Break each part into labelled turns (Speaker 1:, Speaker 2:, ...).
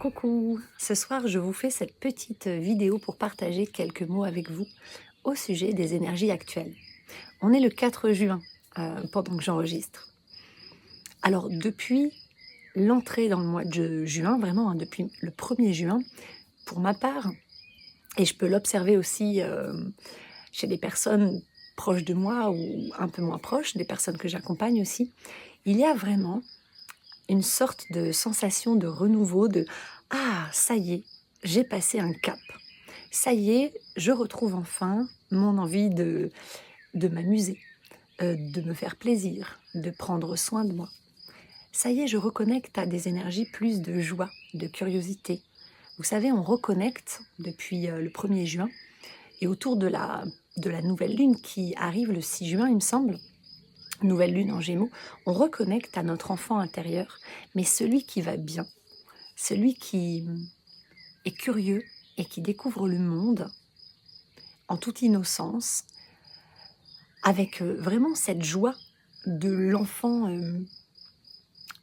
Speaker 1: Coucou, ce soir je vous fais cette petite vidéo pour partager quelques mots avec vous au sujet des énergies actuelles. On est le 4 juin pendant que j'enregistre. Alors depuis l'entrée dans le mois de juin, vraiment depuis le 1er juin, pour ma part, et je peux l'observer aussi chez des personnes proches de moi ou un peu moins proches, des personnes que j'accompagne aussi, il y a vraiment une sorte de sensation de renouveau, de «Ah, ça y est, j'ai passé un cap. Ça y est, je retrouve enfin mon envie de m'amuser, de me faire plaisir, de prendre soin de moi. Ça y est, je reconnecte à des énergies plus de joie, de curiosité». Vous savez, on reconnecte depuis le 1er juin et autour de la nouvelle lune qui arrive le 6 juin, il me semble, nouvelle lune en Gémeaux, on reconnecte à notre enfant intérieur, mais celui qui va bien, celui qui est curieux et qui découvre le monde en toute innocence, avec vraiment cette joie de l'enfant,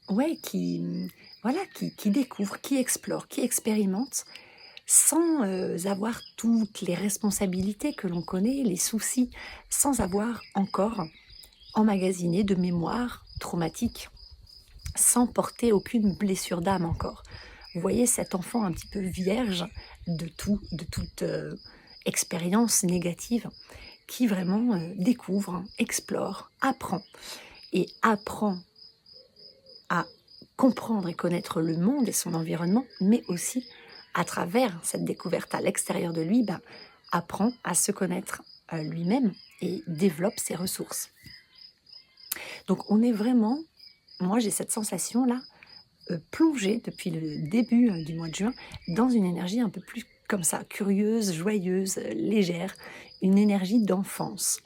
Speaker 1: ouais, qui découvre, qui explore, qui expérimente, sans avoir toutes les responsabilités que l'on connaît, les soucis, sans avoir encore emmagasiné de mémoire traumatique, sans porter aucune blessure d'âme encore. Vous voyez cet enfant un petit peu vierge de tout, de toute expérience négative, qui vraiment découvre, explore, apprend, et apprend à comprendre et connaître le monde et son environnement, mais aussi, à travers cette découverte à l'extérieur de lui, apprend à se connaître lui-même et développe ses ressources. Donc on est vraiment, moi j'ai cette sensation-là, plongée depuis le début du mois de juin dans une énergie un peu plus comme ça, curieuse, joyeuse, légère, une énergie d'enfance.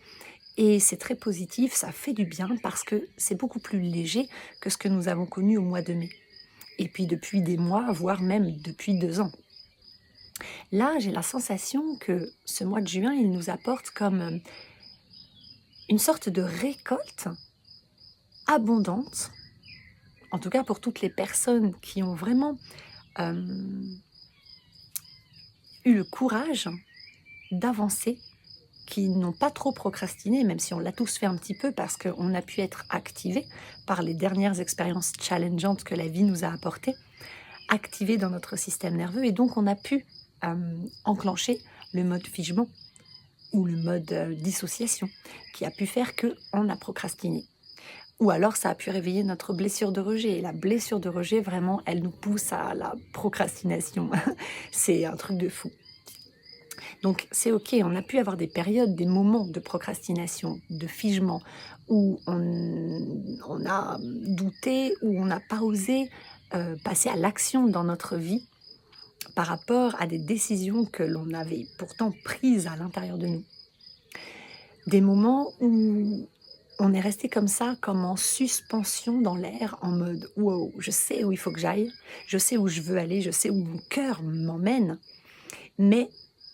Speaker 1: Et c'est très positif, ça fait du bien parce que c'est beaucoup plus léger que ce que nous avons connu au mois de mai. Et puis depuis des mois, voire même depuis 2 ans. Là, j'ai la sensation que ce mois de juin, il nous apporte comme une sorte de récolte abondante, en tout cas pour toutes les personnes qui ont vraiment eu le courage d'avancer, qui n'ont pas trop procrastiné, même si on l'a tous fait un petit peu parce qu'on a pu être activé par les dernières expériences challengeantes que la vie nous a apportées, activés dans notre système nerveux, et donc on a pu enclencher le mode figement ou le mode dissociation, qui a pu faire qu'on a procrastiné. Ou alors ça a pu réveiller notre blessure de rejet. Et la blessure de rejet, vraiment, elle nous pousse à la procrastination. C'est un truc de fou. Donc c'est ok, on a pu avoir des périodes, des moments de procrastination, de figement, où on a douté, où on n'a pas osé passer à l'action dans notre vie par rapport à des décisions que l'on avait pourtant prises à l'intérieur de nous. Des moments où on est resté comme ça, comme en suspension dans l'air, en mode wow, je sais où il faut que j'aille, je sais où je veux aller, je sais où mon cœur m'emmène, mais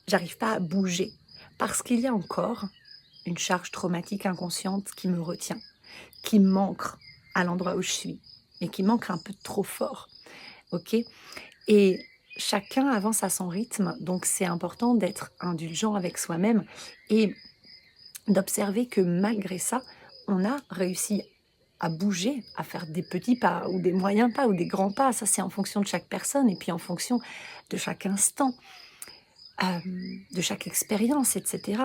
Speaker 1: j'arrive pas à bouger parce qu'il y a encore une charge traumatique inconsciente qui me retient, qui m'ancre à l'endroit où je suis et qui m'ancre un peu trop fort. Ok. Et chacun avance à son rythme, donc c'est important d'être indulgent avec soi-même et d'observer que malgré ça, on a réussi à bouger, à faire des petits pas ou des moyens pas ou des grands pas. Ça, c'est en fonction de chaque personne et puis en fonction de chaque instant, de chaque expérience, etc.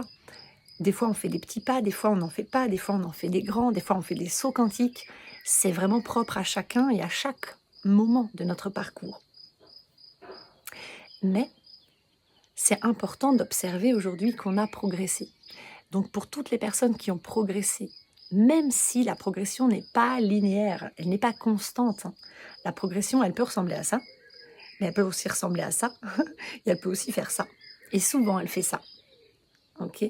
Speaker 1: Des fois, on fait des petits pas, des fois, on n'en fait pas, des fois, on en fait des grands, des fois, on fait des sauts quantiques. C'est vraiment propre à chacun et à chaque moment de notre parcours. Mais c'est important d'observer aujourd'hui qu'on a progressé. Donc pour toutes les personnes qui ont progressé, même si la progression n'est pas linéaire, elle n'est pas constante, hein. La progression, elle peut ressembler à ça, mais elle peut aussi ressembler à ça, et elle peut aussi faire ça. Et souvent, elle fait ça. Ok.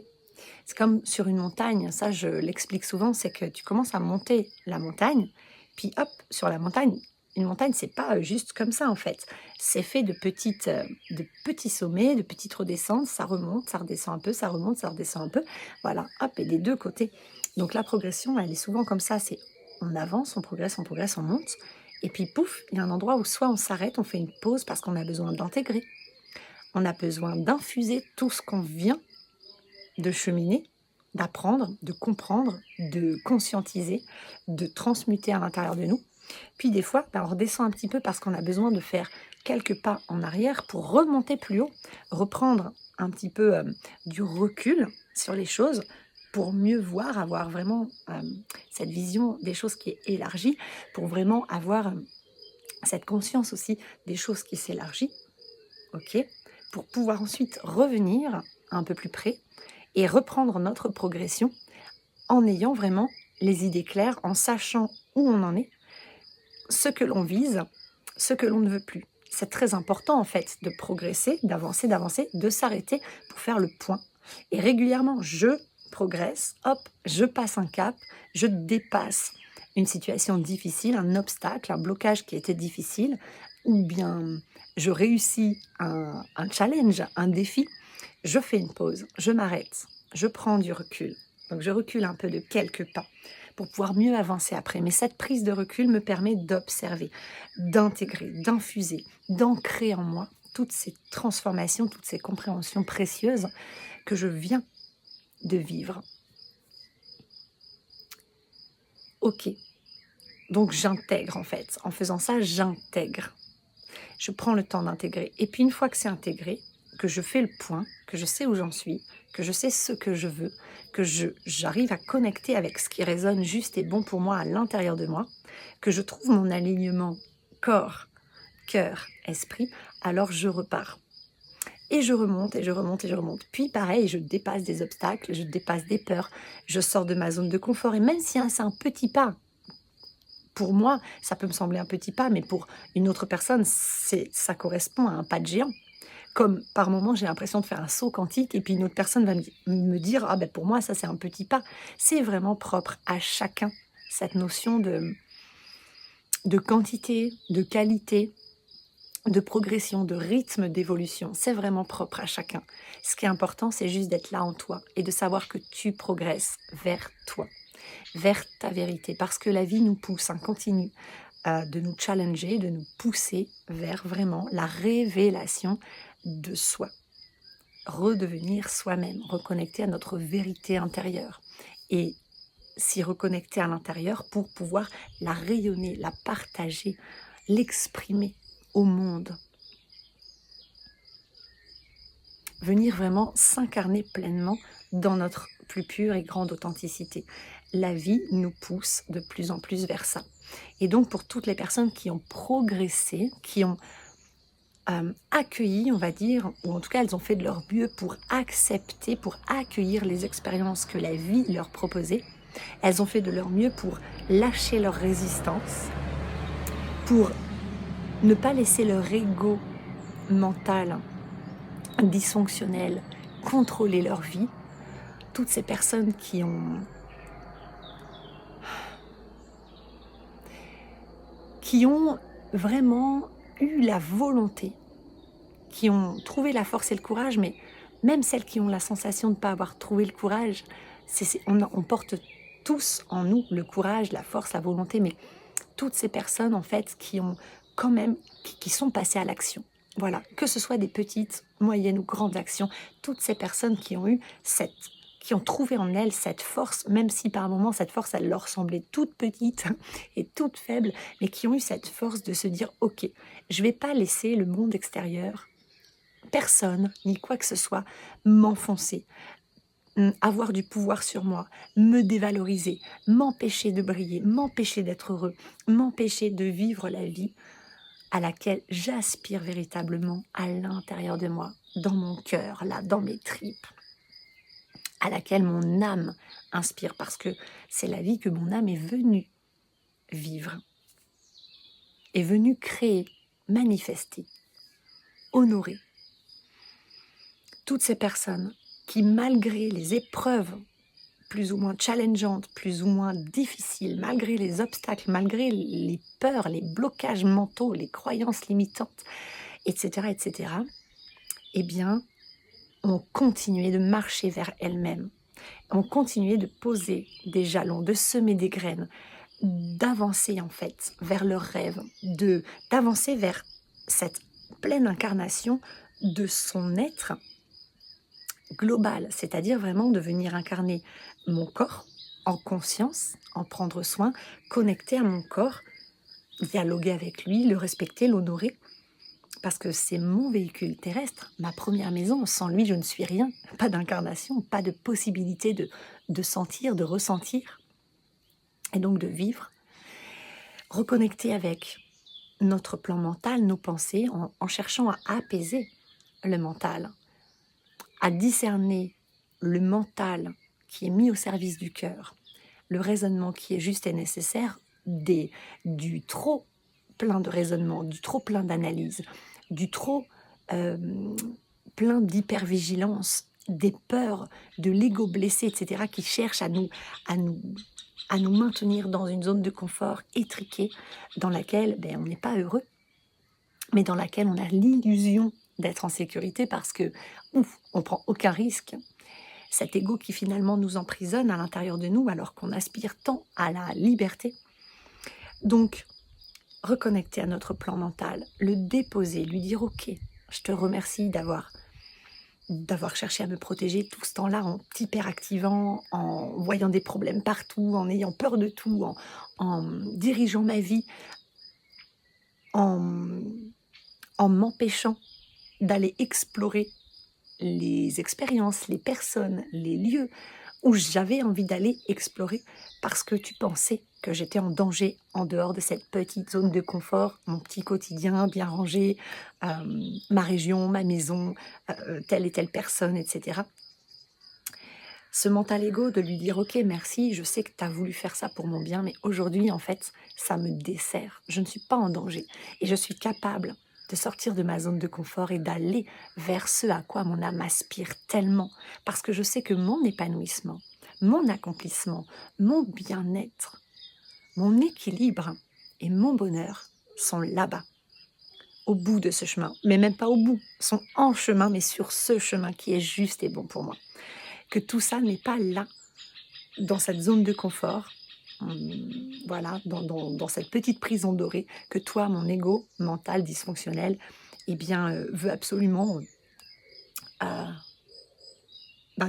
Speaker 1: C'est comme sur une montagne, ça je l'explique souvent, c'est que tu commences à monter la montagne, puis hop, sur la montagne, une montagne, c'est pas juste comme ça en fait. C'est fait de petits sommets, de petites redescentes, ça remonte, ça redescend un peu, ça remonte, ça redescend un peu. Voilà, hop, et des deux côtés. Donc la progression, elle est souvent comme ça, c'est on avance, on progresse, on monte. Et puis pouf, il y a un endroit où soit on s'arrête, on fait une pause parce qu'on a besoin d'intégrer, on a besoin d'infuser tout ce qu'on vient de cheminer, d'apprendre, de comprendre, de conscientiser, de transmuter à l'intérieur de nous. Puis des fois, on redescend un petit peu parce qu'on a besoin de faire quelques pas en arrière pour remonter plus haut, reprendre un petit peu du recul sur les choses pour mieux voir, avoir vraiment cette vision des choses qui est élargie, pour vraiment avoir cette conscience aussi des choses qui s'élargit, ok, pour pouvoir ensuite revenir un peu plus près et reprendre notre progression en ayant vraiment les idées claires, en sachant où on en est, ce que l'on vise, ce que l'on ne veut plus. C'est très important en fait de progresser, d'avancer, de s'arrêter pour faire le point. Et régulièrement, je progresse, hop, je passe un cap, je dépasse une situation difficile, un obstacle, un blocage qui était difficile, ou bien je réussis un challenge, un défi, je fais une pause, je m'arrête, je prends du recul. Donc je recule un peu de quelques pas pour pouvoir mieux avancer après. Mais cette prise de recul me permet d'observer, d'intégrer, d'infuser, d'ancrer en moi toutes ces transformations, toutes ces compréhensions précieuses que je viens de vivre. Ok, donc j'intègre en fait. En faisant ça, j'intègre. Je prends le temps d'intégrer. Et puis une fois que c'est intégré, que je fais le point, que je sais où j'en suis, que je sais ce que je veux, que j'arrive à connecter avec ce qui résonne juste et bon pour moi à l'intérieur de moi, que je trouve mon alignement corps, cœur, esprit, alors je repars. Et je remonte, et je remonte, et je remonte. Puis pareil, je dépasse des obstacles, je dépasse des peurs, je sors de ma zone de confort. Et même si c'est un petit pas, pour moi, ça peut me sembler un petit pas, mais pour une autre personne, ça correspond à un pas de géant. Comme par moment, j'ai l'impression de faire un saut quantique et puis une autre personne va me dire « Ah ben pour moi, ça c'est un petit pas ». C'est vraiment propre à chacun, cette notion de quantité, de qualité, de progression, de rythme d'évolution. C'est vraiment propre à chacun. Ce qui est important, c'est juste d'être là en toi et de savoir que tu progresses vers toi, vers ta vérité. Parce que la vie nous pousse, continue de nous challenger, de nous pousser vers vraiment la révélation de soi. Redevenir soi-même, reconnecter à notre vérité intérieure et s'y reconnecter à l'intérieur pour pouvoir la rayonner, la partager, l'exprimer au monde. Venir vraiment s'incarner pleinement dans notre plus pure et grande authenticité. La vie nous pousse de plus en plus vers ça. Et donc pour toutes les personnes qui ont progressé, qui ont accueilli, on va dire, ou en tout cas elles ont fait de leur mieux pour accepter, pour accueillir les expériences que la vie leur proposait. Elles ont fait de leur mieux pour lâcher leur résistance, pour ne pas laisser leur ego mental dysfonctionnel contrôler leur vie. Toutes ces personnes qui ont vraiment eu la volonté, qui ont trouvé la force et le courage, mais même celles qui ont la sensation de ne pas avoir trouvé le courage, on porte tous en nous le courage, la force, la volonté, mais toutes ces personnes en fait qui ont quand même, qui sont passées à l'action. Voilà, que ce soit des petites, moyennes ou grandes actions, toutes ces personnes qui ont trouvé en elles cette force, même si par moments cette force elle leur semblait toute petite et toute faible, mais qui ont eu cette force de se dire ok, je vais pas laisser le monde extérieur, personne ni quoi que ce soit m'enfoncer, avoir du pouvoir sur moi, me dévaloriser, m'empêcher de briller, m'empêcher d'être heureux, m'empêcher de vivre la vie à laquelle j'aspire véritablement à l'intérieur de moi, dans mon cœur, là, dans mes tripes, à laquelle mon âme inspire, parce que c'est la vie que mon âme est venue vivre, est venue créer, manifester, honorer. Toutes ces personnes qui, malgré les épreuves plus ou moins challengeantes, plus ou moins difficiles, malgré les obstacles, malgré les peurs, les blocages mentaux, les croyances limitantes, etc., eh bien, ont continué de marcher vers elles-mêmes, ont continué de poser des jalons, de semer des graines, d'avancer en fait vers leur rêve, d'avancer vers cette pleine incarnation de son être global, c'est-à-dire vraiment de venir incarner mon corps en conscience, en prendre soin, connecter à mon corps, dialoguer avec lui, le respecter, l'honorer, parce que c'est mon véhicule terrestre, ma première maison. Sans lui, je ne suis rien. Pas d'incarnation, pas de possibilité de sentir, de ressentir, et donc de vivre. Reconnecter avec notre plan mental, nos pensées, en cherchant à apaiser le mental, à discerner le mental qui est mis au service du cœur, le raisonnement qui est juste et nécessaire, du trop plein de raisonnement, du trop plein d'analyse, du trop plein d'hypervigilance, des peurs, de l'ego blessé, etc., qui cherchent à nous maintenir dans une zone de confort étriquée, dans laquelle on n'est pas heureux, mais dans laquelle on a l'illusion d'être en sécurité parce que, on prend aucun risque. Cet ego qui finalement nous emprisonne à l'intérieur de nous alors qu'on aspire tant à la liberté. Donc, reconnecter à notre plan mental, le déposer, lui dire « Ok, je te remercie d'avoir cherché à me protéger tout ce temps-là en t'hyperactivant, en voyant des problèmes partout, en ayant peur de tout, en dirigeant ma vie, en m'empêchant d'aller explorer les expériences, les personnes, les lieux où j'avais envie d'aller explorer parce que tu pensais que j'étais en danger en dehors de cette petite zone de confort, mon petit quotidien bien rangé, ma région, ma maison, telle et telle personne, etc. Ce mental ego de lui dire « Ok, merci, je sais que tu as voulu faire ça pour mon bien, mais aujourd'hui, en fait, ça me dessert. Je ne suis pas en danger et je suis capable de sortir de ma zone de confort et d'aller vers ce à quoi mon âme aspire tellement. Parce que je sais que mon épanouissement, mon accomplissement, mon bien-être, mon équilibre et mon bonheur sont là-bas, au bout de ce chemin. Mais même pas au bout, sont en chemin, mais sur ce chemin qui est juste et bon pour moi. Que tout ça n'est pas là, dans cette zone de confort, voilà, dans cette petite prison dorée, que toi, mon ego mental dysfonctionnel, veut absolument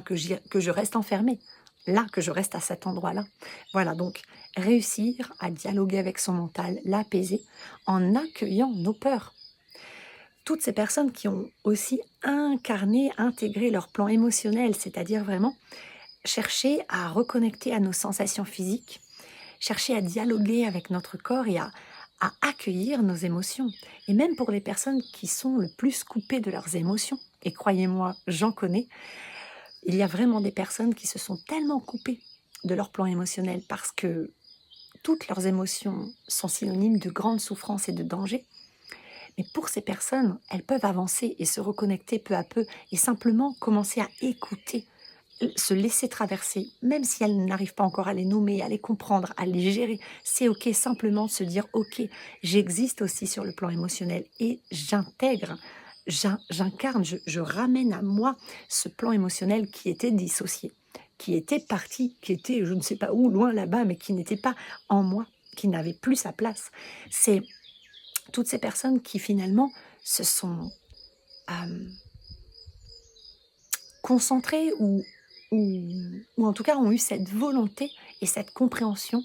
Speaker 1: que je reste enfermée, là, que je reste à cet endroit-là. Voilà, donc réussir à dialoguer avec son mental, l'apaiser, en accueillant nos peurs. Toutes ces personnes qui ont aussi incarné, intégré leur plan émotionnel, c'est-à-dire vraiment chercher à reconnecter à nos sensations physiques, chercher à dialoguer avec notre corps et à accueillir nos émotions. Et même pour les personnes qui sont le plus coupées de leurs émotions, et croyez-moi, j'en connais, il y a vraiment des personnes qui se sont tellement coupées de leur plan émotionnel parce que toutes leurs émotions sont synonymes de grande souffrance et de danger. Mais pour ces personnes, elles peuvent avancer et se reconnecter peu à peu et simplement commencer à écouter, se laisser traverser, même si elles n'arrivent pas encore à les nommer, à les comprendre, à les gérer. C'est ok, simplement se dire ok, j'existe aussi sur le plan émotionnel et j'intègre, j'incarne, je ramène à moi ce plan émotionnel qui était dissocié, qui était parti, qui était je ne sais pas où, loin là-bas, mais qui n'était pas en moi, qui n'avait plus sa place. C'est toutes ces personnes qui finalement se sont concentrées ou en tout cas ont eu cette volonté et cette compréhension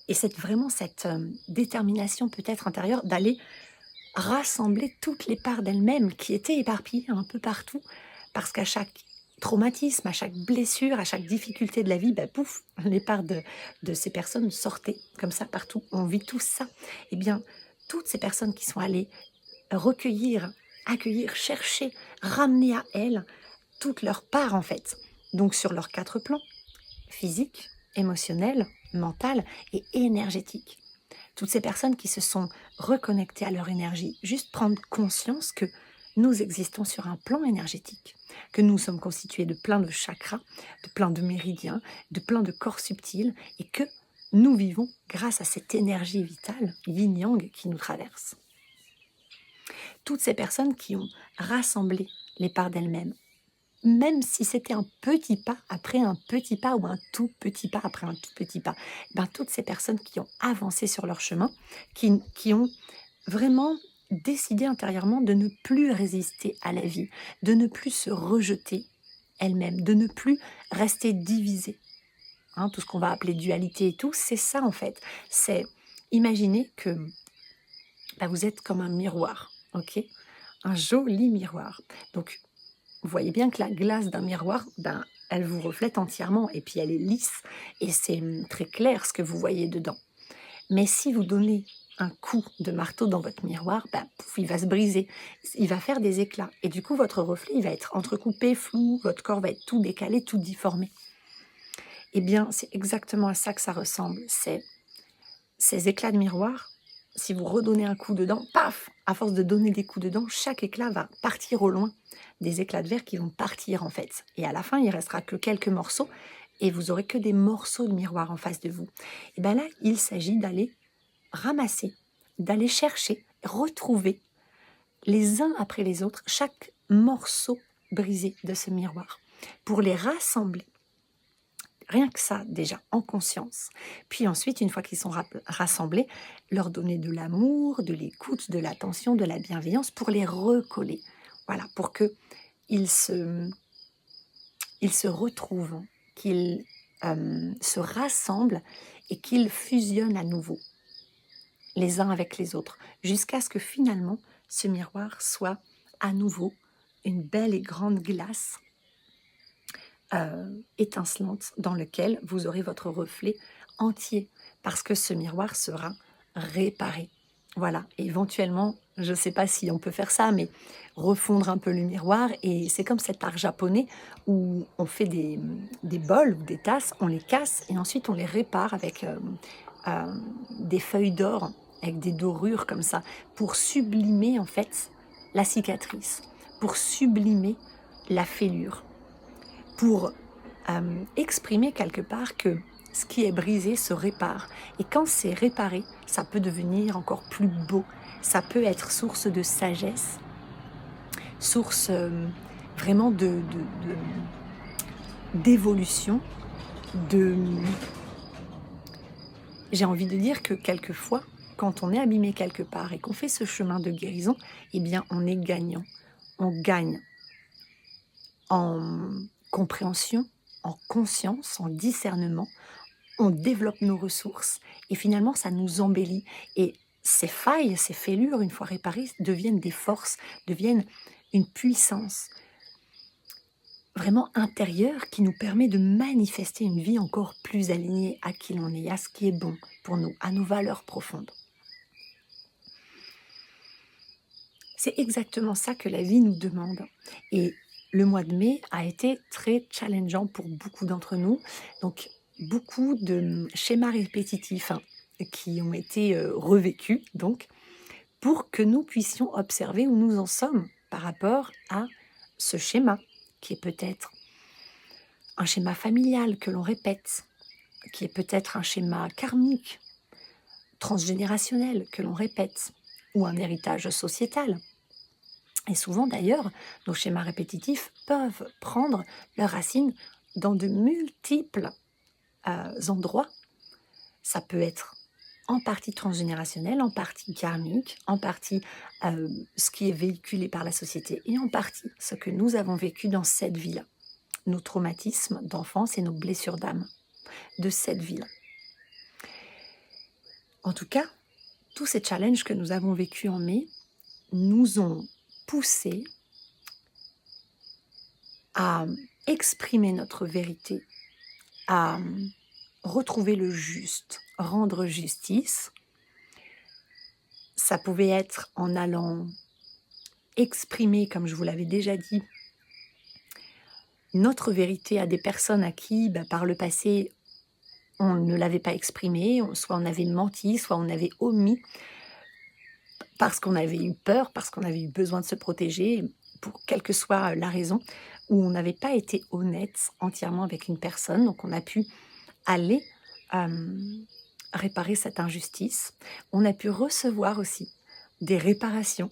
Speaker 1: et vraiment cette détermination peut-être intérieure d'aller rassembler toutes les parts d'elles-mêmes qui étaient éparpillées un peu partout parce qu'à chaque traumatisme, à chaque blessure, à chaque difficulté de la vie, pouf, les parts de ces personnes sortaient comme ça partout. On vit tout ça. Eh bien, toutes ces personnes qui sont allées recueillir, accueillir, chercher, ramener à elles toutes leurs parts en fait. Donc sur leurs 4 plans, physique, émotionnel, mental et énergétique. Toutes ces personnes qui se sont reconnectées à leur énergie, juste prendre conscience que nous existons sur un plan énergétique, que nous sommes constitués de plein de chakras, de plein de méridiens, de plein de corps subtils et que nous vivons grâce à cette énergie vitale, yin-yang, qui nous traverse. Toutes ces personnes qui ont rassemblé les parts d'elles-mêmes, même si c'était un petit pas après un petit pas ou un tout petit pas après un tout petit pas, ben, toutes ces personnes qui ont avancé sur leur chemin, qui ont vraiment décidé intérieurement de ne plus résister à la vie, de ne plus se rejeter elles-mêmes, de ne plus rester divisées. Hein, tout ce qu'on va appeler dualité et tout, c'est ça en fait. C'est imaginer que bah, vous êtes comme un miroir, ok? Un joli miroir. Donc, vous voyez bien que la glace d'un miroir, ben, elle vous reflète entièrement et puis elle est lisse et c'est très clair ce que vous voyez dedans. Mais si vous donnez un coup de marteau dans votre miroir, ben, pouf, il va se briser, il va faire des éclats et du coup votre reflet il va être entrecoupé, flou, votre corps va être tout décalé, tout difformé. Eh bien, c'est exactement à ça que ça ressemble. C'est ces éclats de miroir. Si vous redonnez un coup dedans, paf, à force de donner des coups dedans, chaque éclat va partir au loin. Des éclats de verre qui vont partir en fait. Et à la fin, il restera que quelques morceaux et vous aurez que des morceaux de miroir en face de vous. Et bien là, il s'agit d'aller ramasser, d'aller chercher, retrouver les uns après les autres chaque morceau brisé de ce miroir pour les rassembler. Rien que ça, déjà, en conscience. Puis ensuite, une fois qu'ils sont rassemblés, leur donner de l'amour, de l'écoute, de l'attention, de la bienveillance pour les recoller. Voilà, pour qu'ils ils se retrouvent, qu'ils se rassemblent et qu'ils fusionnent à nouveau, les uns avec les autres, jusqu'à ce que finalement, ce miroir soit à nouveau une belle et grande glace étincelante dans lequel vous aurez votre reflet entier parce que ce miroir sera réparé. Voilà, et éventuellement, je ne sais pas si on peut faire ça, mais refondre un peu le miroir et c'est comme cet art japonais où on fait des bols ou des tasses, on les casse et ensuite on les répare avec des feuilles d'or, avec des dorures comme ça, pour sublimer en fait la cicatrice, pour sublimer la fêlure, pour exprimer quelque part que ce qui est brisé se répare. Et quand c'est réparé, ça peut devenir encore plus beau. Ça peut être source de sagesse, source vraiment d'évolution, de... J'ai envie de dire que quelquefois, quand on est abîmé quelque part et qu'on fait ce chemin de guérison, eh bien on est gagnant. On gagne en compréhension, en conscience, en discernement, on développe nos ressources et finalement ça nous embellit. Et ces failles, ces fêlures, une fois réparées, deviennent des forces, deviennent une puissance vraiment intérieure qui nous permet de manifester une vie encore plus alignée à qui l'on est, à ce qui est bon pour nous, à nos valeurs profondes. C'est exactement ça que la vie nous demande. Et le mois de mai a été très challengeant pour beaucoup d'entre nous. Donc, beaucoup de schémas répétitifs qui ont été revécus, donc, pour que nous puissions observer où nous en sommes par rapport à ce schéma, qui est peut-être un schéma familial que l'on répète, qui est peut-être un schéma karmique, transgénérationnel que l'on répète, ou un héritage sociétal. Et souvent d'ailleurs, nos schémas répétitifs peuvent prendre leurs racines dans de multiples endroits. Ça peut être en partie transgénérationnel, en partie karmique, en partie ce qui est véhiculé par la société et en partie ce que nous avons vécu dans cette vie-là, nos traumatismes d'enfance et nos blessures d'âme de cette vie-là. En tout cas, tous ces challenges que nous avons vécus en mai nous ont poussés à exprimer notre vérité, à retrouver le juste, rendre justice. Ça pouvait être en allant exprimer, comme je vous l'avais déjà dit, notre vérité à des personnes à qui, par le passé, on ne l'avait pas exprimée, soit on avait menti, soit on avait omis, parce qu'on avait eu peur, parce qu'on avait eu besoin de se protéger, pour quelle que soit la raison, où on n'avait pas été honnête entièrement avec une personne. Donc on a pu aller réparer cette injustice. On a pu recevoir aussi des réparations,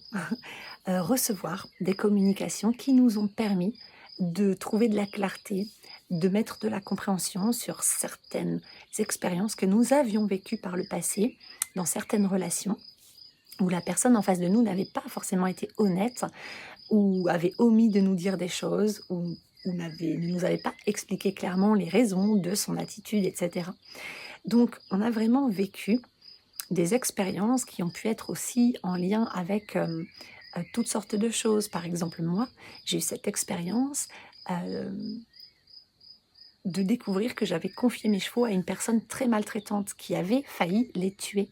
Speaker 1: recevoir des communications qui nous ont permis de trouver de la clarté, de mettre de la compréhension sur certaines expériences que nous avions vécues par le passé, dans certaines relations, où la personne en face de nous n'avait pas forcément été honnête, ou avait omis de nous dire des choses, ou ne nous avait pas expliqué clairement les raisons de son attitude, etc. Donc, on a vraiment vécu des expériences qui ont pu être aussi en lien avec toutes sortes de choses. Par exemple, moi, j'ai eu cette expérience euh, de découvrir que j'avais confié mes chevaux à une personne très maltraitante qui avait failli les tuer.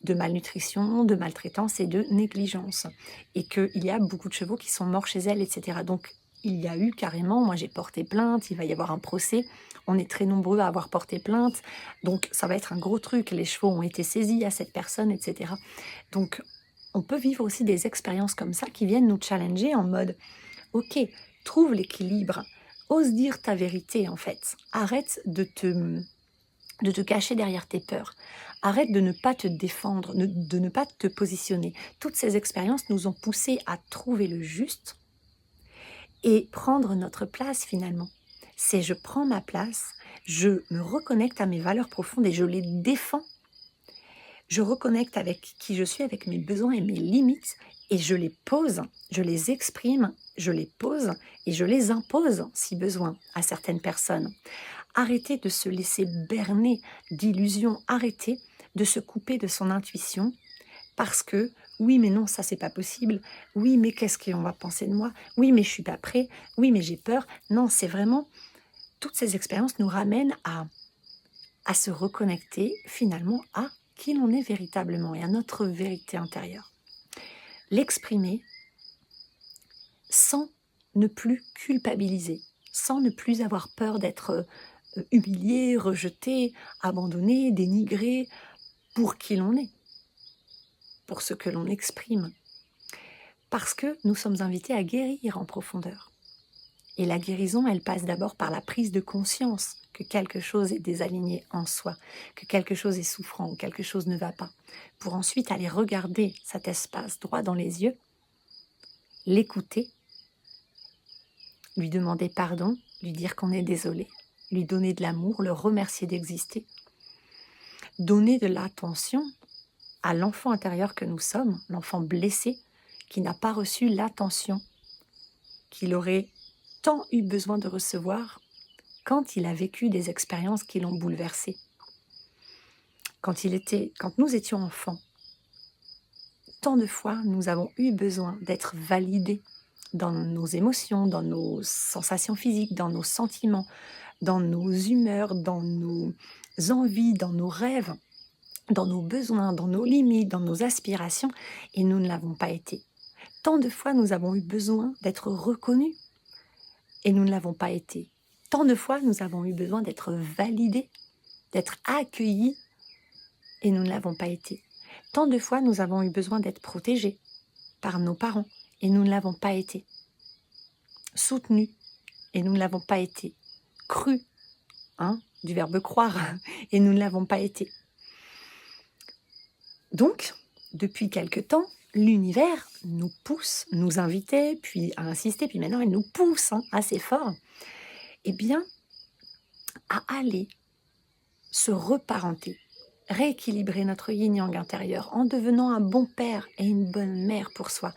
Speaker 1: De malnutrition, de maltraitance et de négligence. Et qu'il y a beaucoup de chevaux qui sont morts chez elle, etc. Donc, il y a eu carrément, moi j'ai porté plainte, il va y avoir un procès, on est très nombreux à avoir porté plainte, donc ça va être un gros truc, les chevaux ont été saisis à cette personne, etc. Donc, on peut vivre aussi des expériences comme ça qui viennent nous challenger en mode, ok, trouve l'équilibre, ose dire ta vérité en fait, arrête de te cacher derrière tes peurs. Arrête de ne pas te défendre, de ne pas te positionner. Toutes ces expériences nous ont poussés à trouver le juste et prendre notre place finalement. C'est je prends ma place, je me reconnecte à mes valeurs profondes et je les défends. Je reconnecte avec qui je suis, avec mes besoins et mes limites et je les pose, je les exprime, je les pose et je les impose si besoin à certaines personnes. Arrêtez de se laisser berner d'illusions, arrêtez de se couper de son intuition parce que oui mais non ça c'est pas possible, oui mais qu'est-ce qu'on va penser de moi, oui mais je suis pas prêt, oui mais j'ai peur. Non, c'est vraiment, toutes ces expériences nous ramènent à se reconnecter finalement à qui l'on est véritablement et à notre vérité intérieure. L'exprimer sans ne plus culpabiliser, sans ne plus avoir peur d'être humilié, rejeté, abandonné, dénigré pour qui l'on est, pour ce que l'on exprime. Parce que nous sommes invités à guérir en profondeur. Et la guérison, elle passe d'abord par la prise de conscience que quelque chose est désaligné en soi, que quelque chose est souffrant, quelque chose ne va pas, pour ensuite aller regarder cet espace droit dans les yeux, l'écouter, lui demander pardon, lui dire qu'on est désolé, lui donner de l'amour, le remercier d'exister, donner de l'attention à l'enfant intérieur que nous sommes, l'enfant blessé, qui n'a pas reçu l'attention qu'il aurait tant eu besoin de recevoir quand il a vécu des expériences qui l'ont bouleversé. Quand nous étions enfants, tant de fois nous avons eu besoin d'être validés dans nos émotions, dans nos sensations physiques, dans nos sentiments, dans nos humeurs, dans nos envies, dans nos rêves, dans nos besoins, dans nos limites, dans nos aspirations, et nous ne l'avons pas été. Tant de fois nous avons eu besoin d'être reconnus, et nous ne l'avons pas été. Tant de fois nous avons eu besoin d'être validés, d'être accueillis, et nous ne l'avons pas été. Tant de fois nous avons eu besoin d'être protégés par nos parents, et nous ne l'avons pas été. Soutenus, et nous ne l'avons pas été. Crus, du verbe croire, et nous ne l'avons pas été. Donc, depuis quelque temps, l'univers nous pousse, nous invitait, puis à insister, puis maintenant il nous pousse assez fort, à aller se reparenter, rééquilibrer notre yin-yang intérieur en devenant un bon père et une bonne mère pour soi.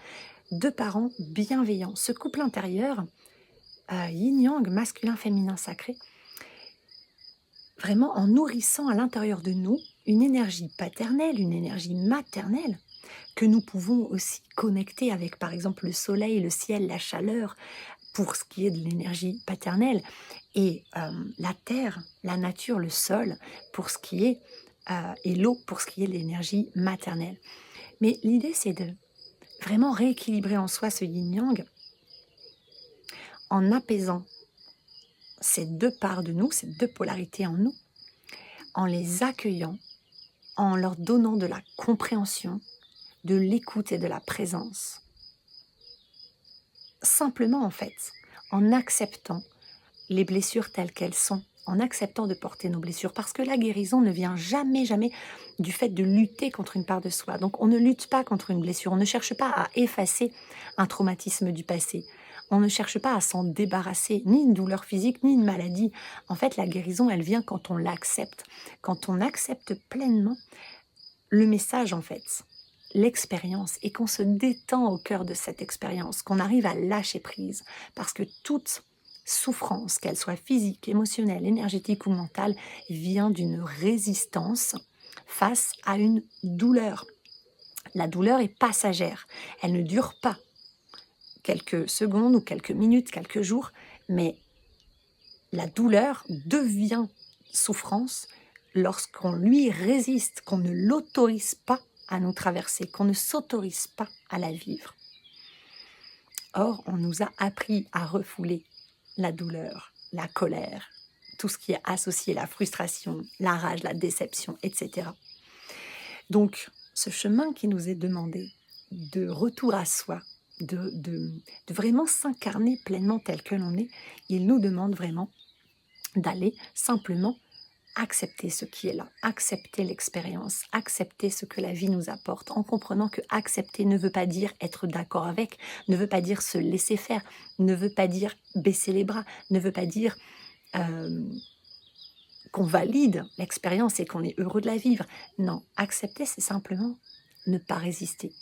Speaker 1: 2 parents bienveillants. Ce couple intérieur, yin-yang, masculin, féminin, sacré, vraiment en nourrissant à l'intérieur de nous une énergie paternelle, une énergie maternelle, que nous pouvons aussi connecter avec, par exemple, le soleil, le ciel, la chaleur, pour ce qui est de l'énergie paternelle, et la terre, la nature, le sol, pour ce qui est, et l'eau, pour ce qui est de l'énergie maternelle. Mais l'idée, c'est de vraiment rééquilibrer en soi ce yin-yang, en apaisant ces 2 parts de nous, ces 2 polarités en nous, en les accueillant, en leur donnant de la compréhension, de l'écoute et de la présence. Simplement, en fait, en acceptant les blessures telles qu'elles sont, en acceptant de porter nos blessures, parce que la guérison ne vient jamais, jamais du fait de lutter contre une part de soi. Donc on ne lutte pas contre une blessure, on ne cherche pas à effacer un traumatisme du passé. On ne cherche pas à s'en débarrasser, ni une douleur physique, ni une maladie. En fait, la guérison, elle vient quand on l'accepte. Quand on accepte pleinement le message, en fait, l'expérience, et qu'on se détend au cœur de cette expérience, qu'on arrive à lâcher prise. Parce que toute souffrance, qu'elle soit physique, émotionnelle, énergétique ou mentale, vient d'une résistance face à une douleur. La douleur est passagère, elle ne dure pas quelques secondes ou quelques minutes, quelques jours, mais la douleur devient souffrance lorsqu'on lui résiste, qu'on ne l'autorise pas à nous traverser, qu'on ne s'autorise pas à la vivre. Or, on nous a appris à refouler la douleur, la colère, tout ce qui est associé, la frustration, la rage, la déception, etc. Donc, ce chemin qui nous est demandé de retour à soi, de vraiment s'incarner pleinement tel que l'on est, il nous demande vraiment d'aller simplement accepter ce qui est là, accepter l'expérience, accepter ce que la vie nous apporte, en comprenant que accepter ne veut pas dire être d'accord avec, ne veut pas dire se laisser faire, ne veut pas dire baisser les bras, ne veut pas dire qu'on valide l'expérience et qu'on est heureux de la vivre. Non, accepter, c'est simplement ne pas résister.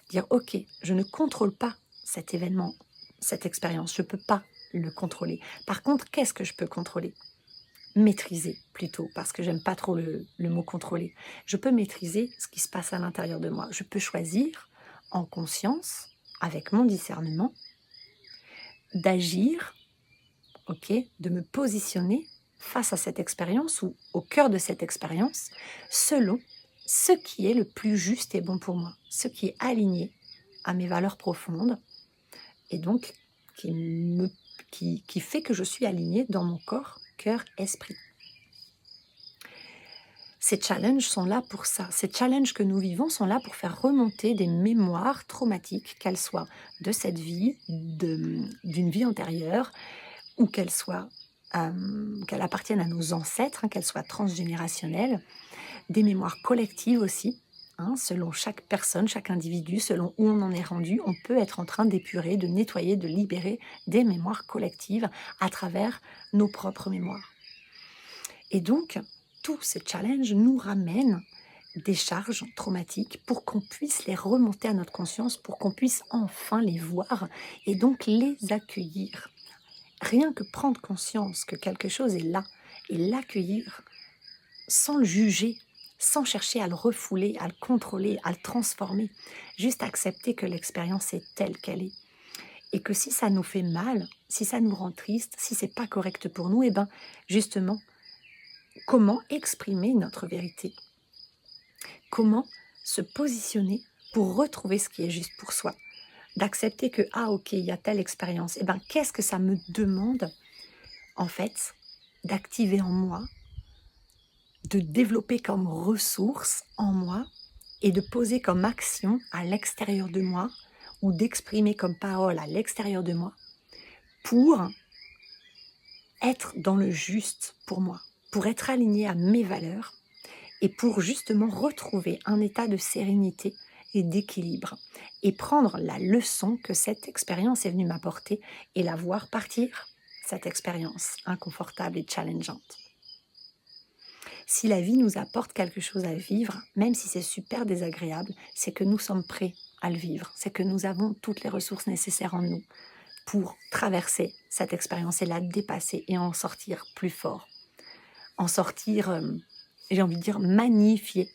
Speaker 1: Dire, ok, je ne contrôle pas cet événement, cette expérience, je ne peux pas le contrôler. Par contre, qu'est-ce que je peux contrôler ? Maîtriser plutôt, parce que j'aime pas trop le mot contrôler. Je peux maîtriser ce qui se passe à l'intérieur de moi. Je peux choisir en conscience, avec mon discernement, d'agir, ok, de me positionner face à cette expérience ou au cœur de cette expérience, selon ce qui est le plus juste et bon pour moi, ce qui est aligné à mes valeurs profondes et donc qui fait que je suis alignée dans mon corps, cœur, esprit. Ces challenges sont là pour ça. Ces challenges que nous vivons sont là pour faire remonter des mémoires traumatiques, qu'elles soient de cette vie, d'une vie antérieure, ou qu'elles appartiennent à nos ancêtres, qu'elles soient transgénérationnelles, des mémoires collectives aussi. Selon chaque personne, chaque individu, selon où on en est rendu, on peut être en train d'épurer, de nettoyer, de libérer des mémoires collectives à travers nos propres mémoires. Et donc, tous ces challenges nous ramènent des charges traumatiques pour qu'on puisse les remonter à notre conscience, pour qu'on puisse enfin les voir et donc les accueillir. Rien que prendre conscience que quelque chose est là et l'accueillir sans le juger, sans chercher à le refouler, à le contrôler, à le transformer, juste accepter que l'expérience est telle qu'elle est. Et que si ça nous fait mal, si ça nous rend triste, si c'est pas correct pour nous, justement, comment exprimer notre vérité ? Comment se positionner pour retrouver ce qui est juste pour soi ? D'accepter que, ok, il y a telle expérience. Qu'est-ce que ça me demande, en fait, d'activer en moi, de développer comme ressource en moi et de poser comme action à l'extérieur de moi ou d'exprimer comme parole à l'extérieur de moi pour être dans le juste pour moi, pour être aligné à mes valeurs et pour justement retrouver un état de sérénité et d'équilibre et prendre la leçon que cette expérience est venue m'apporter et la voir partir, cette expérience inconfortable et challengeante. Si la vie nous apporte quelque chose à vivre, même si c'est super désagréable, c'est que nous sommes prêts à le vivre, c'est que nous avons toutes les ressources nécessaires en nous pour traverser cette expérience et la dépasser et en sortir plus fort, en sortir, j'ai envie de dire, magnifié,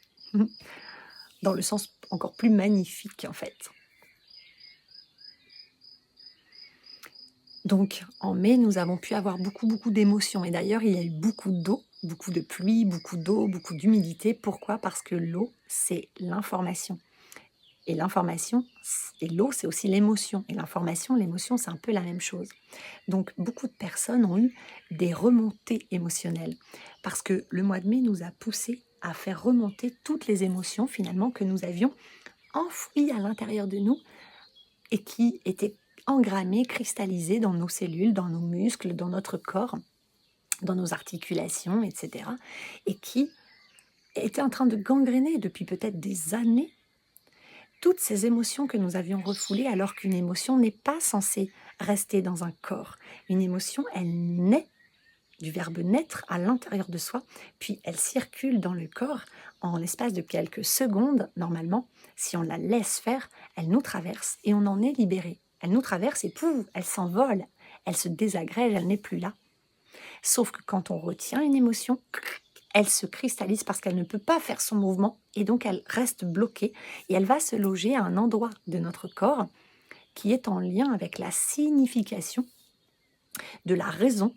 Speaker 1: dans le sens encore plus magnifique en fait. Donc en mai, nous avons pu avoir beaucoup d'émotions et d'ailleurs il y a eu beaucoup d'eau, beaucoup de pluie, beaucoup d'eau, beaucoup d'humidité. Pourquoi ? Parce que l'eau, c'est l'information. Et l'information, et l'eau, c'est aussi l'émotion. Et l'information, l'émotion, c'est un peu la même chose. Donc beaucoup de personnes ont eu des remontées émotionnelles parce que le mois de mai nous a poussé à faire remonter toutes les émotions finalement que nous avions enfouies à l'intérieur de nous et qui étaient engrammées, cristallisées dans nos cellules, dans nos muscles, dans notre corps, dans nos articulations, etc. et qui étaient en train de gangréner depuis peut-être des années toutes ces émotions que nous avions refoulées alors qu'une émotion n'est pas censée rester dans un corps. Une émotion, elle naît du verbe naître à l'intérieur de soi, puis elle circule dans le corps en l'espace de quelques secondes. Normalement, si on la laisse faire, elle nous traverse et on en est libéré. Elle nous traverse et pouf, elle s'envole, elle se désagrège, elle n'est plus là. Sauf que quand on retient une émotion, elle se cristallise parce qu'elle ne peut pas faire son mouvement et donc elle reste bloquée et elle va se loger à un endroit de notre corps qui est en lien avec la signification de la raison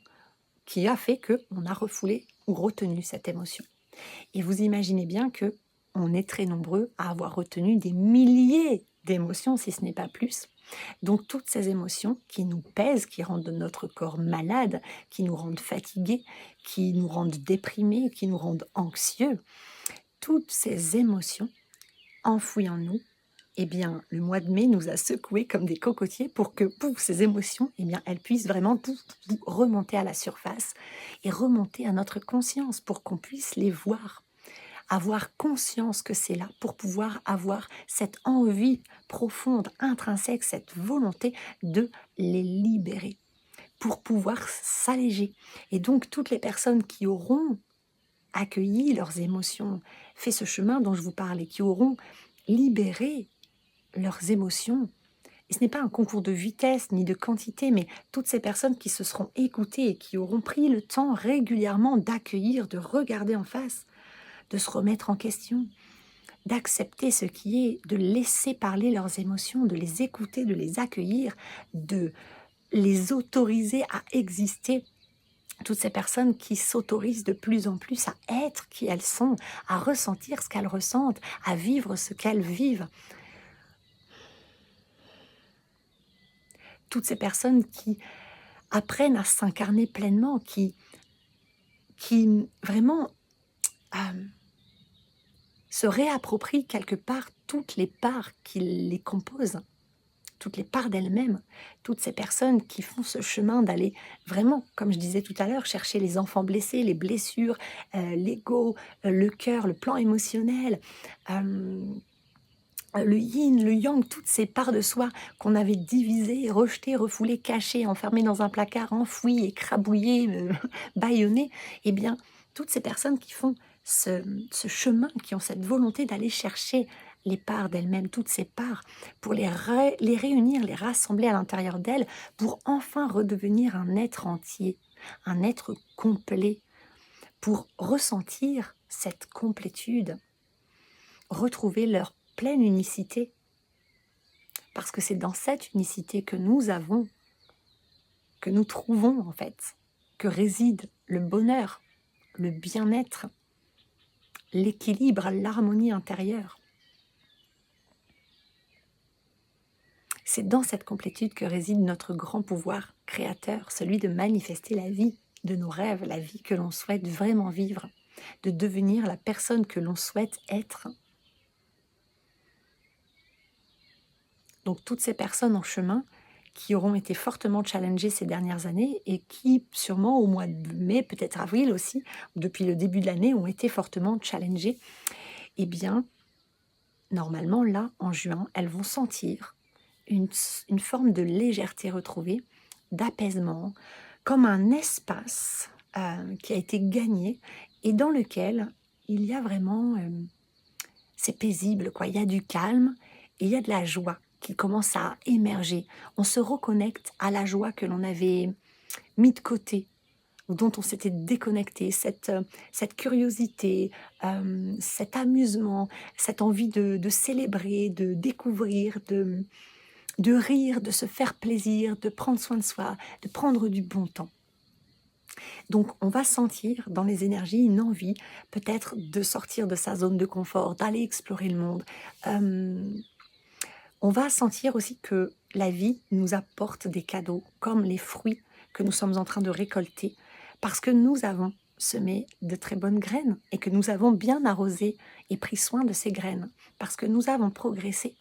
Speaker 1: qui a fait qu'on a refoulé ou retenu cette émotion. Et vous imaginez bien que on est très nombreux à avoir retenu des milliers d'émotions, si ce n'est pas plus. Donc toutes ces émotions qui nous pèsent, qui rendent notre corps malade, qui nous rendent fatigués, qui nous rendent déprimés, qui nous rendent anxieux, toutes ces émotions enfouies en nous, eh bien, le mois de mai nous a secoués comme des cocotiers pour que pouf, ces émotions, eh bien, elles puissent vraiment remonter à la surface et remonter à notre conscience pour qu'on puisse les voir. Avoir conscience que c'est là pour pouvoir avoir cette envie profonde, intrinsèque, cette volonté de les libérer, pour pouvoir s'alléger. Et donc, toutes les personnes qui auront accueilli leurs émotions, fait ce chemin dont je vous parlais, qui auront libéré leurs émotions. Et ce n'est pas un concours de vitesse ni de quantité, mais toutes ces personnes qui se seront écoutées et qui auront pris le temps régulièrement d'accueillir, de regarder en face, de se remettre en question, d'accepter ce qui est, de laisser parler leurs émotions, de les écouter, de les accueillir, de les autoriser à exister. Toutes ces personnes qui s'autorisent de plus en plus à être qui elles sont, à ressentir ce qu'elles ressentent, à vivre ce qu'elles vivent. Toutes ces personnes qui apprennent à s'incarner pleinement, qui vraiment se réapproprient quelque part toutes les parts qui les composent, toutes les parts d'elles-mêmes, toutes ces personnes qui font ce chemin d'aller vraiment, comme je disais tout à l'heure, chercher les enfants blessés, les blessures, l'ego, le cœur, le plan émotionnel, le yin, le yang, toutes ces parts de soi qu'on avait divisées, rejetées, refoulées, cachées, enfermées dans un placard, enfouies, écrabouillées, bâillonnées, eh bien, toutes ces personnes qui font ce chemin, qui ont cette volonté d'aller chercher les parts d'elles-mêmes, toutes ces parts, pour les réunir, les rassembler à l'intérieur d'elles, pour enfin redevenir un être entier, un être complet, pour ressentir cette complétude, retrouver leur pleine unicité, parce que c'est dans cette unicité que nous avons, que nous trouvons en fait, que réside le bonheur, le bien-être, l'équilibre, l'harmonie intérieure. C'est dans cette complétude que réside notre grand pouvoir créateur, celui de manifester la vie de nos rêves, la vie que l'on souhaite vraiment vivre, de devenir la personne que l'on souhaite être. Donc toutes ces personnes en chemin qui auront été fortement challengées ces dernières années et qui sûrement au mois de mai, peut-être avril aussi, depuis le début de l'année, ont été fortement challengées, eh bien, normalement là, en juin, elles vont sentir une forme de légèreté retrouvée, d'apaisement, comme un espace qui a été gagné et dans lequel il y a vraiment, c'est paisible, quoi. Il y a du calme et il y a de la joie qui commence à émerger. On se reconnecte à la joie que l'on avait mis de côté, dont on s'était déconnecté, cette curiosité, cet amusement, cette envie de célébrer, de découvrir, de rire, de se faire plaisir, de prendre soin de soi, de prendre du bon temps. Donc on va sentir dans les énergies une envie peut-être de sortir de sa zone de confort, d'aller explorer le monde. On va sentir aussi que la vie nous apporte des cadeaux, comme les fruits que nous sommes en train de récolter, parce que nous avons semé de très bonnes graines et que nous avons bien arrosé et pris soin de ces graines, parce que nous avons progressé.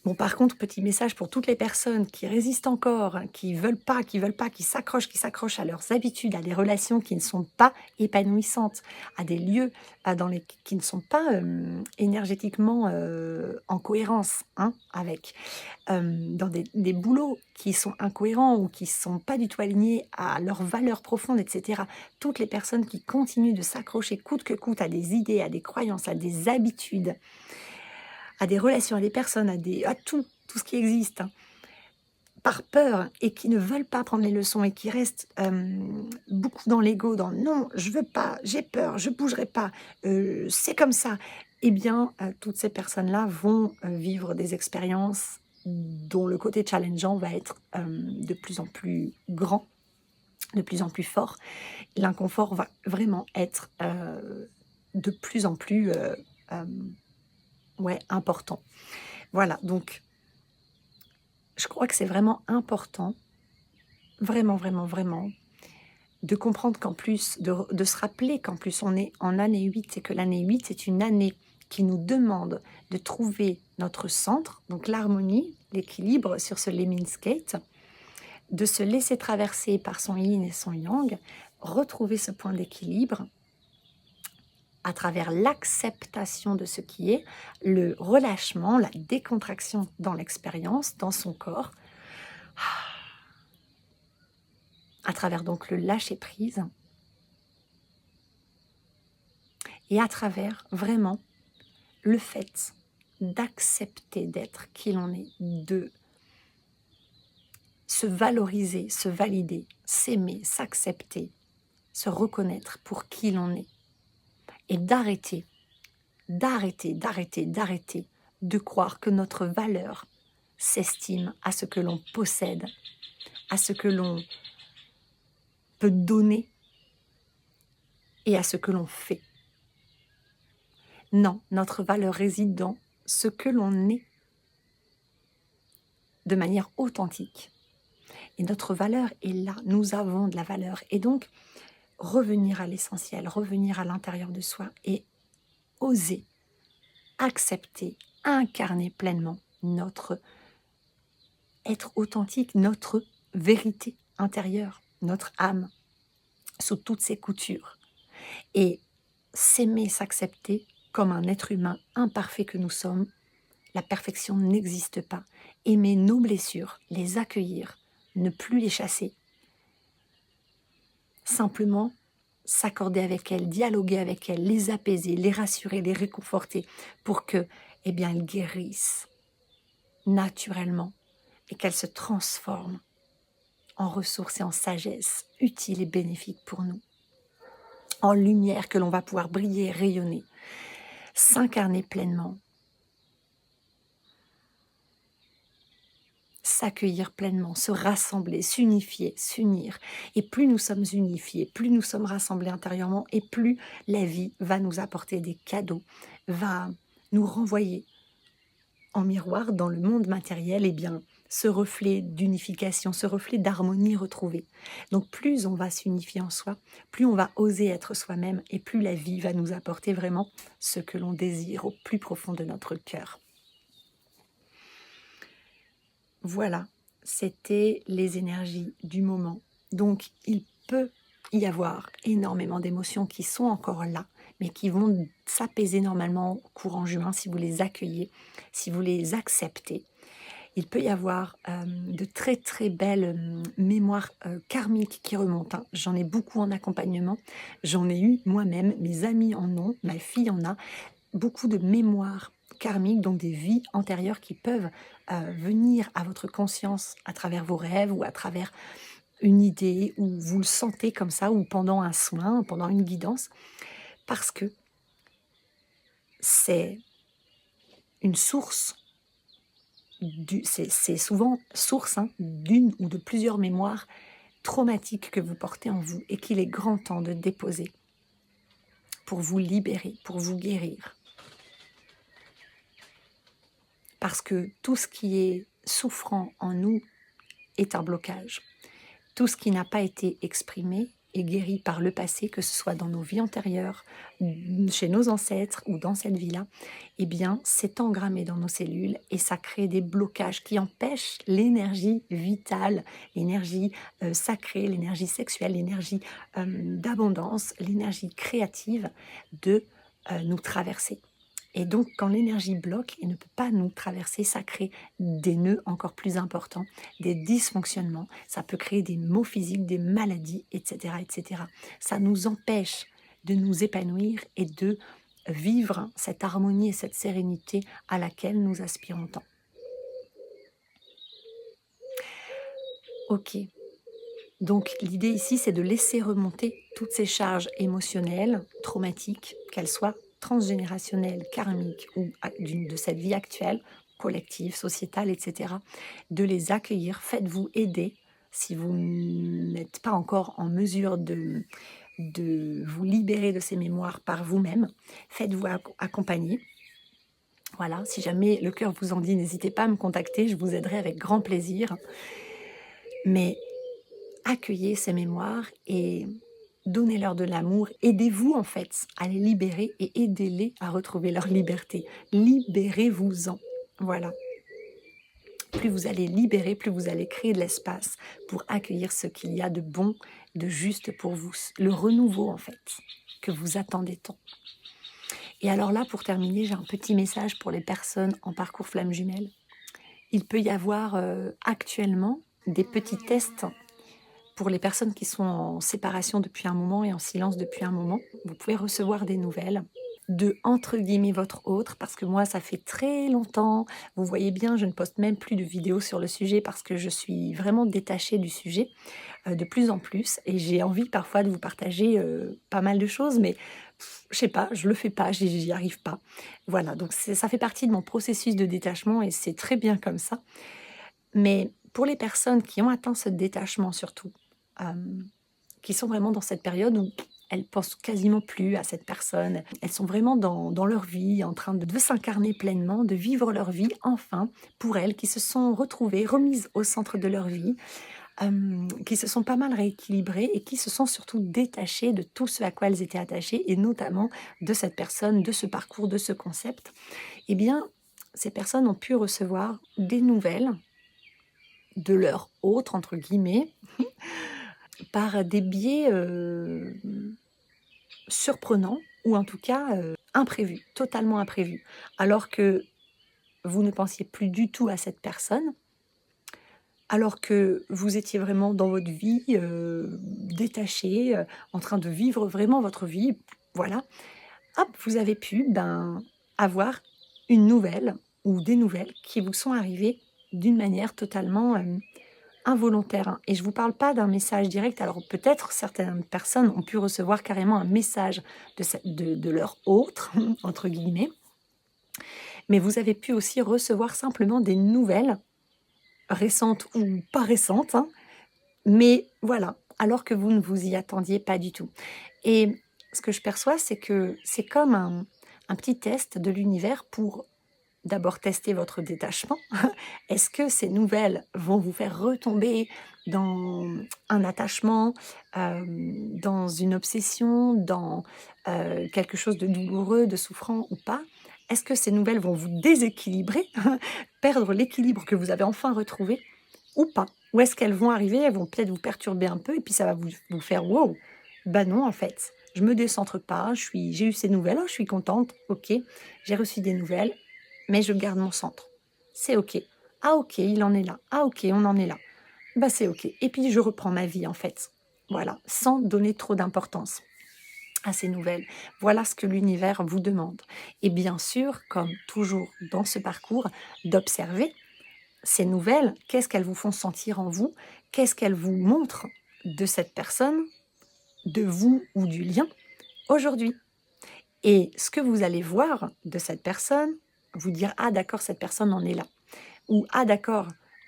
Speaker 1: Bon, par contre, petit message pour toutes les personnes qui résistent encore, hein, qui veulent pas, qui s'accrochent à leurs habitudes, à des relations qui ne sont pas épanouissantes, à des lieux qui ne sont pas énergétiquement en cohérence hein, avec, dans des boulots qui sont incohérents ou qui ne sont pas du tout alignés à leurs valeurs profondes, etc. Toutes les personnes qui continuent de s'accrocher coûte que coûte à des idées, à des croyances, à des habitudes, à des relations, à des personnes, à tout ce qui existe, hein, par peur et qui ne veulent pas prendre les leçons et qui restent beaucoup dans l'ego, dans non, je veux pas, j'ai peur, je bougerai pas, c'est comme ça. Eh bien, toutes ces personnes-là vont vivre des expériences dont le côté challengeant va être de plus en plus grand, de plus en plus fort. L'inconfort va vraiment être de plus en plus euh, ouais, important. Voilà, donc je crois que c'est vraiment important, vraiment, vraiment, vraiment, de comprendre qu'en plus, de se rappeler qu'en plus on est en année 8 et que l'année 8 c'est une année qui nous demande de trouver notre centre, donc l'harmonie, l'équilibre sur ce lemon skate, de se laisser traverser par son yin et son yang, retrouver ce point d'équilibre à travers l'acceptation de ce qui est, le relâchement, la décontraction dans l'expérience, dans son corps, à travers donc le lâcher-prise, et à travers vraiment le fait d'accepter d'être qui l'on est, de se valoriser, se valider, s'aimer, s'accepter, se reconnaître pour qui l'on est, et d'arrêter de croire que notre valeur s'estime à ce que l'on possède, à ce que l'on peut donner et à ce que l'on fait. Non, notre valeur réside dans ce que l'on est de manière authentique. Et notre valeur est là, nous avons de la valeur. Et donc, revenir à l'essentiel, revenir à l'intérieur de soi et oser accepter, incarner pleinement notre être authentique, notre vérité intérieure, notre âme, sous toutes ses coutures. Et s'aimer, s'accepter comme un être humain imparfait que nous sommes. La perfection n'existe pas. Aimer nos blessures, les accueillir, ne plus les chasser. Simplement s'accorder avec elles, dialoguer avec elles, les apaiser, les rassurer, les réconforter pour que, eh bien, elles guérissent naturellement et qu'elles se transforment en ressources et en sagesse utiles et bénéfiques pour nous, en lumière que l'on va pouvoir briller, rayonner, s'incarner pleinement, s'accueillir pleinement, se rassembler, s'unifier, s'unir. Et plus nous sommes unifiés, plus nous sommes rassemblés intérieurement, et plus la vie va nous apporter des cadeaux, va nous renvoyer en miroir dans le monde matériel, eh bien, ce reflet d'unification, ce reflet d'harmonie retrouvée. Donc plus on va s'unifier en soi, plus on va oser être soi-même, et plus la vie va nous apporter vraiment ce que l'on désire au plus profond de notre cœur. Voilà, c'était les énergies du moment. Donc, il peut y avoir énormément d'émotions qui sont encore là, mais qui vont s'apaiser normalement courant juin si vous les accueillez, si vous les acceptez. Il peut y avoir de très très belles mémoires karmiques qui remontent, hein. J'en ai beaucoup en accompagnement, j'en ai eu moi-même, mes amis en ont, ma fille en a, beaucoup de mémoires karmiques, donc des vies antérieures qui peuvent venir à votre conscience à travers vos rêves ou à travers une idée, ou vous le sentez comme ça, ou pendant un soin, pendant une guidance, parce que c'est une source, c'est souvent source d'une ou de plusieurs mémoires traumatiques que vous portez en vous et qu'il est grand temps de déposer pour vous libérer, pour vous guérir. Parce que tout ce qui est souffrant en nous est un blocage. Tout ce qui n'a pas été exprimé et guéris par le passé, que ce soit dans nos vies antérieures, chez nos ancêtres ou dans cette vie-là, eh bien, c'est engrammé dans nos cellules et ça crée des blocages qui empêchent l'énergie vitale, l'énergie sacrée, l'énergie sexuelle, l'énergie d'abondance, l'énergie créative de nous traverser. Et donc, quand l'énergie bloque et ne peut pas nous traverser, ça crée des nœuds encore plus importants, des dysfonctionnements, ça peut créer des maux physiques, des maladies, etc., etc. Ça nous empêche de nous épanouir et de vivre cette harmonie et cette sérénité à laquelle nous aspirons tant. Ok, donc l'idée ici, c'est de laisser remonter toutes ces charges émotionnelles, traumatiques, qu'elles soient transgénérationnelles, karmiques ou de cette vie actuelle, collective, sociétale, etc. De les accueillir, faites-vous aider si vous n'êtes pas encore en mesure de vous libérer de ces mémoires par vous-même. Faites-vous accompagner. Voilà, si jamais le cœur vous en dit, n'hésitez pas à me contacter, je vous aiderai avec grand plaisir. Mais accueillez ces mémoires et donnez-leur de l'amour. Aidez-vous en fait à les libérer et aidez-les à retrouver leur liberté. Libérez-vous-en. Voilà. Plus vous allez libérer, plus vous allez créer de l'espace pour accueillir ce qu'il y a de bon, de juste pour vous. Le renouveau en fait, que vous attendez tant. Et alors là, pour terminer, j'ai un petit message pour les personnes en parcours flamme jumelle. Il peut y avoir actuellement des petits tests pour les personnes qui sont en séparation depuis un moment et en silence depuis un moment. Vous pouvez recevoir des nouvelles de, entre guillemets, votre autre, parce que moi, ça fait très longtemps. Vous voyez bien, je ne poste même plus de vidéos sur le sujet parce que je suis vraiment détachée du sujet de plus en plus. Et j'ai envie parfois de vous partager pas mal de choses, mais je sais pas, je le fais pas, j'y arrive pas. Voilà, donc ça fait partie de mon processus de détachement et c'est très bien comme ça. Mais pour les personnes qui ont atteint ce détachement surtout, qui sont vraiment dans cette période où elles pensent quasiment plus à cette personne, elles sont vraiment dans leur vie, en train de s'incarner pleinement, de vivre leur vie enfin pour elles, qui se sont retrouvées, remises au centre de leur vie, qui se sont pas mal rééquilibrées et qui se sont surtout détachées de tout ce à quoi elles étaient attachées, et notamment de cette personne, de ce parcours, de ce concept. Eh bien, ces personnes ont pu recevoir des nouvelles de leur autre, entre guillemets, par des biais surprenants, ou en tout cas imprévus, totalement imprévus. Alors que vous ne pensiez plus du tout à cette personne, alors que vous étiez vraiment dans votre vie, détaché, en train de vivre vraiment votre vie, voilà. Hop, vous avez pu avoir une nouvelle ou des nouvelles qui vous sont arrivées d'une manière totalement involontaire. Hein. Et je ne vous parle pas d'un message direct. Alors peut-être certaines personnes ont pu recevoir carrément un message de leur autre, entre guillemets. Mais vous avez pu aussi recevoir simplement des nouvelles, récentes ou pas récentes, hein, mais voilà, alors que vous ne vous y attendiez pas du tout. Et ce que je perçois, c'est que c'est comme un petit test de l'univers pour d'abord tester votre détachement. Est-ce que ces nouvelles vont vous faire retomber dans un attachement, dans une obsession, dans quelque chose de douloureux, de souffrant ou pas? Est-ce que ces nouvelles vont vous déséquilibrer, perdre l'équilibre que vous avez enfin retrouvé ou pas? Ou est-ce qu'elles vont arriver, elles vont peut-être vous perturber un peu et puis ça va vous faire wow. Bah non, en fait, je me décentre pas, j'ai eu ces nouvelles, oh, je suis contente, ok, j'ai reçu des nouvelles, mais je garde mon centre. C'est ok. Ah ok, il en est là. Ah ok, on en est là. Bah c'est ok. Et puis je reprends ma vie en fait. Voilà, sans donner trop d'importance à ces nouvelles. Voilà ce que l'univers vous demande. Et bien sûr, comme toujours dans ce parcours, d'observer ces nouvelles, qu'est-ce qu'elles vous font sentir en vous, qu'est-ce qu'elles vous montrent de cette personne, de vous ou du lien aujourd'hui. Et ce que vous allez voir de cette personne, vous dire « Ah d'accord, cette personne en est là » ou « Ah d'accord,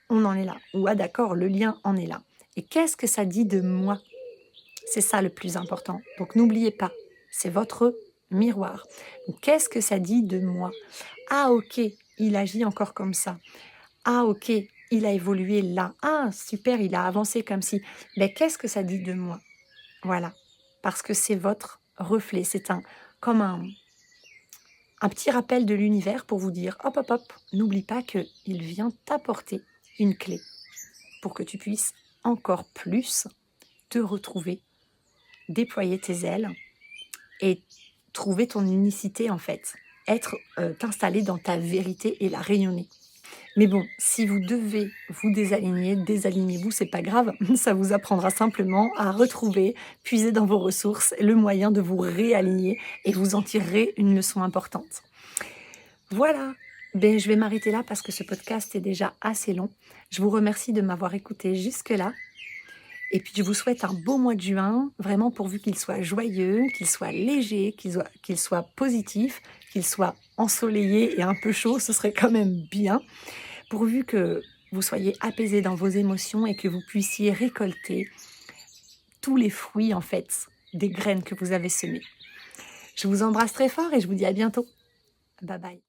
Speaker 1: on en est là » ou « Ah d'accord, le lien en est là ». Et qu'est-ce que ça dit de moi? C'est ça le plus important. Donc n'oubliez pas, c'est votre miroir. Donc, qu'est-ce que ça dit de moi? Ah ok, il agit encore comme ça. Ah ok, il a évolué là. Ah super, il a avancé comme si. Mais qu'est-ce que ça dit de moi? Voilà, parce que c'est votre reflet. C'est comme un petit rappel de l'univers pour vous dire, hop, hop, hop, n'oublie pas qu'il vient t'apporter une clé pour que tu puisses encore plus te retrouver, déployer tes ailes et trouver ton unicité en fait, t'installer dans ta vérité et la rayonner. Mais bon, si vous devez vous désaligner, désalignez-vous, c'est pas grave. Ça vous apprendra simplement à retrouver, puiser dans vos ressources, le moyen de vous réaligner et vous en tirerez une leçon importante. Voilà, je vais m'arrêter là parce que ce podcast est déjà assez long. Je vous remercie de m'avoir écouté jusque-là. Et puis je vous souhaite un beau mois de juin, vraiment pourvu qu'il soit joyeux, qu'il soit léger, qu'il soit positif, qu'il soit ensoleillé et un peu chaud, ce serait quand même bien. Pourvu que vous soyez apaisés dans vos émotions et que vous puissiez récolter tous les fruits en fait des graines que vous avez semées. Je vous embrasse très fort et je vous dis à bientôt. Bye bye.